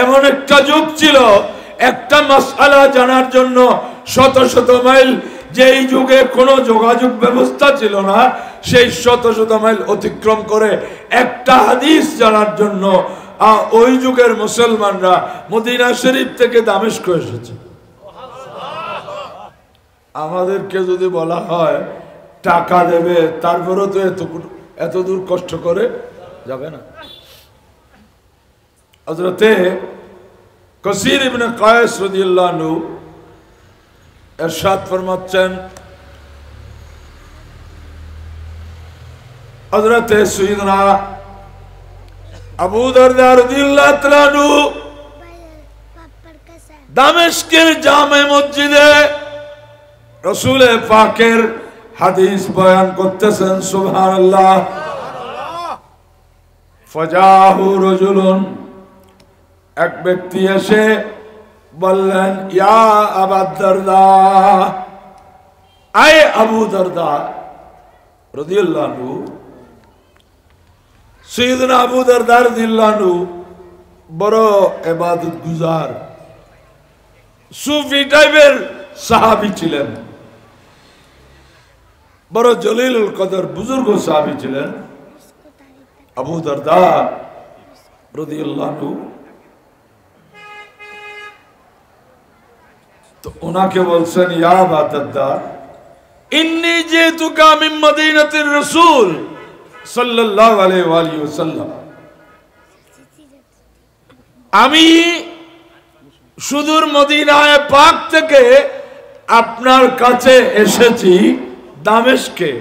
এমন একটা যুগ ছিল একটা মাসআলা জানার জন্য শত শত মাইল, যেই যুগে কোনো যোগাযোগ ব্যবস্থা ছিল না, সেই শত শত মাইল অতিক্রম করে একটা হাদিস জানার জন্য ওই যুগের মুসলমানরা মদিনা শরীফ থেকে দামেস্ক এসেছে। আমাদেরকে যদি বলা হয় টাকা দেবে, তারপরেও তো এত দূর কষ্ট করে যাবে না। হযরতে কাসির ইবনে কায়েস রাদিয়াল্লাহু আনহু ইরশাদ ফরমাচ্ছেন, হযরতে সাইয়্যিদনা আবু দারদা রাদিয়াল্লাহু তাআলা আনহু দামেস্কের জামে মসজিদে রাসূল পাকের হাদিস বয়ান করতেছেন। সুবহানাল্লাহ। ফাজাহু রাজুলুন, এক ব্যক্তি এসে বললেন, ইয়া আবু দারদা, আয় আবু দারদা রাদিয়াল্লাহু আনহু। সাইয়্যিদনা আবু দারদা রাদিয়াল্লাহু আনহু বড় ইবাদত গুজার সুফি টাইপের সাহাবী ছিলেন, বড় জলিলুল কদর বুজুর্গ সাহাবী ছিলেন আবু দারদা রাদিয়াল্লাহু আনহু। তো ওনাকে বলছেন, ইয়া আবু দারদা, ইন্নী জিতুকা মিন মদিনাতির রাসূল সাল্লাল্লাহু আলাইহি ওয়া আলিহি ওয়াসাল্লাম, আমি সুদূর মদিনায়ে পাক থেকে আপনার কাছে এসেছি দামেস্কে।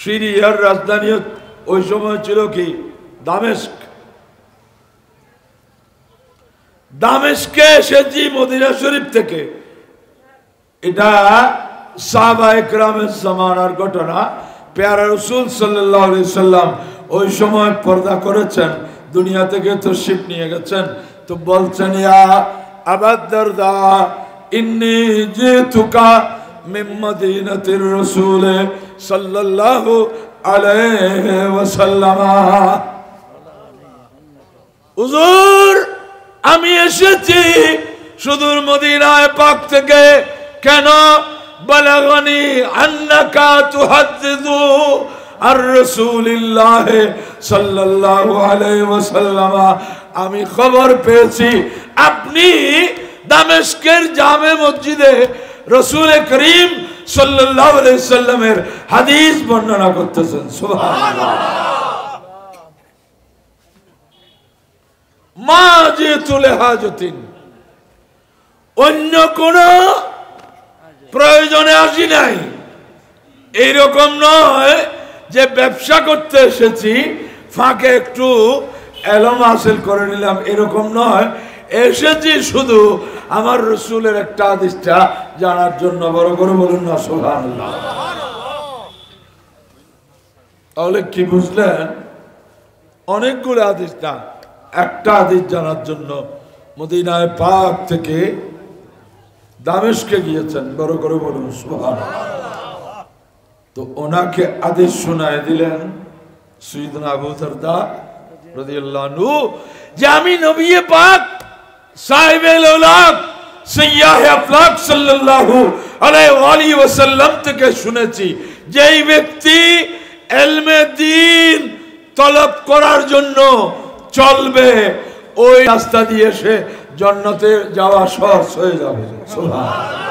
সিরিয়ার রাজধানী ওই সময় ছিল কি দামেস্ক। দামেস্কে এসেছি মদিনা শরীফ থেকে। এটা সাহাবায়ে কেরামের জামানার ঘটনা। প্যারা রাসূল সাল্লাল্লাহু আলাইহি সাল্লাম ওই সময় পর্দা করেছেন, দুনিয়া থেকে তশরিফ নিয়ে গেছেন। তো বলছেন, ইয়া আবু দারদা, ইন্নী জিতুকা মিন মদিনাতির রাসূল সাল্লাল্লাহু আলাইহি ওয়াসাল্লাম, হুজুর আমি এসেছি সুদূর মদিনায়ে পাক থেকে। কেন? বালাগানি আন্নাকা তুহাদ্দিসু আর রাসূলিল্লাহ সাল্লাল্লাহু আলাইহি ওয়াসাল্লাম, আমি খবর পেয়েছি আপনি দামেস্কের জামে মসজিদে রাসূল করিম সাল্লাল্লাহু আলাইহি ওয়াসাল্লামের হাদিস বর্ণনা করতেছেন। সুবহানাল্লাহ। মা জিতু লিহাজাতিন, অন্য কোন প্রয়োজনে আসি নাই। এইরকম নয় যে ব্যবসা করতে এসেছি, ফাঁকে একটু এলম হাসিল করে নিলাম, এরকম নয়। এসেছি শুধু আমার রাসূলের একটা হাদিসটা জানার জন্য। বড় করে বলুন না সুবহানাল্লাহ। তাহলে কি বুঝলেন? অনেকগুলো হাদিস না, একটা হাদিস জানার জন্য মদিনায়ে পাক থেকে দামেস্কে গিয়েছেন। বড় করে বলুন সুবহানাল্লাহ। তো ওনাকে হাদিস শোনায় দিলেন সাইয়্যিদনা আবু দারদা রাদিয়াল্লাহু আনহু, যে আমি নবী পাক সাহিবুল আওলাদ সাইয়্যিদে আফলাক সাল্লাল্লাহু আলাইহি ওয়াসাল্লাম থেকে শুনেছি, যেই ব্যক্তি ইলমে দ্বীন তলব করার জন্য চলবে, ওই রাস্তা দিয়ে সে জান্নাতে যাওয়া সহজ হয়ে যাবে। সুবহানাল্লাহ।